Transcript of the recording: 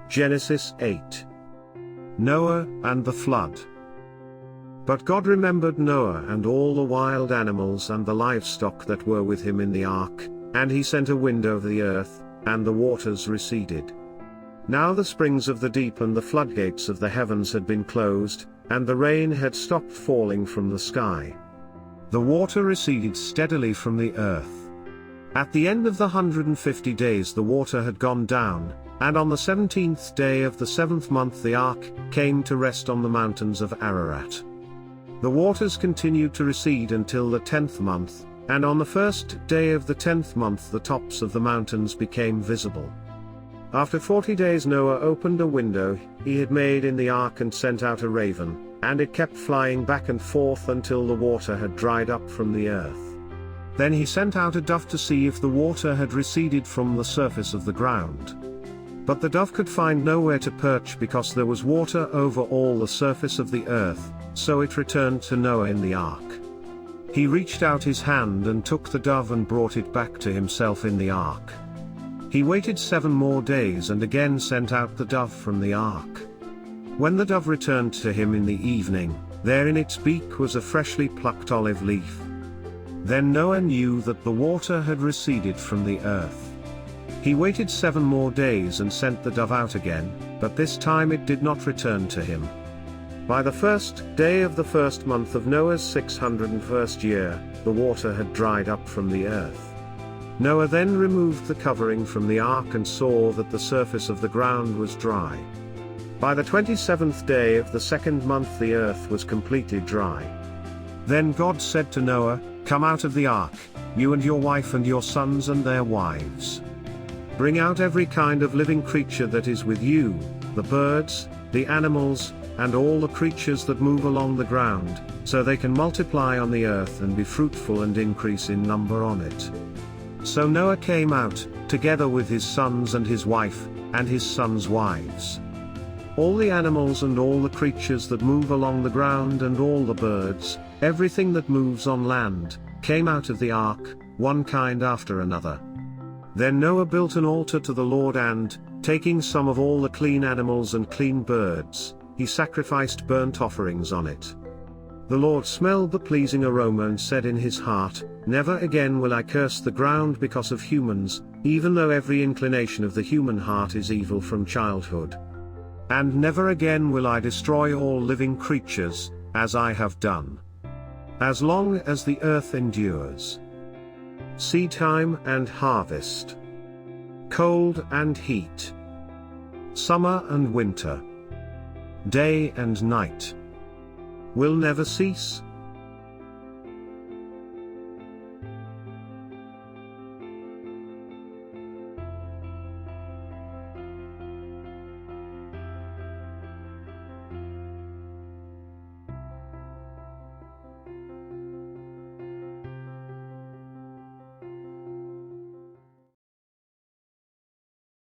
Genesis 8. Noah and the flood. But God remembered Noah and all the wild animals and the livestock that were with him in the ark, and he sent a wind over the earth, and the waters receded. Now the springs of the deep and the floodgates of the heavens had been closed, and the rain had stopped falling from the sky. The water receded steadily from the earth. At the end of the 150 days the water had gone down, and on the 17th day of the 7th month the ark came to rest on the mountains of Ararat. The waters continued to recede until the 10th month, and on the 1st day of the 10th month the tops of the mountains became visible. After 40 days Noah opened a window he had made in the ark and sent out a raven, and it kept flying back and forth until the water had dried up from the earth. Then he sent out a dove to see if the water had receded from the surface of the ground. But the dove could find nowhere to perch because there was water over all the surface of the earth, so it returned to Noah in the ark. He reached out his hand and took the dove and brought it back to himself in the ark. He waited 7 more days and again sent out the dove from the ark. When the dove returned to him in the evening, there in its beak was a freshly plucked olive leaf. Then Noah knew that the water had receded from the earth. He waited 7 more days and sent the dove out again, but this time it did not return to him. By the 1st day of the 1st month of Noah's 601st year, the water had dried up from the earth. Noah then removed the covering from the ark and saw that the surface of the ground was dry. By the 27th day of the 2nd month the earth was completely dry. Then God said to Noah, "Come out of the ark, you and your wife and your sons and their wives. Bring out every kind of living creature that is with you, the birds, the animals, and all the creatures that move along the ground, so they can multiply on the earth and be fruitful and increase in number on it." So Noah came out, together with his sons and his wife, and his sons' wives. All the animals and all the creatures that move along the ground and all the birds, everything that moves on land, came out of the ark, one kind after another. Then Noah built an altar to the Lord and, taking some of all the clean animals and clean birds, he sacrificed burnt offerings on it. The Lord smelled the pleasing aroma and said in his heart, "Never again will I curse the ground because of humans, even though every inclination of the human heart is evil from childhood. And never again will I destroy all living creatures, as I have done. As long as the earth endures. Seedtime and harvest. Cold and heat. Summer and winter. Day and night. Will never cease."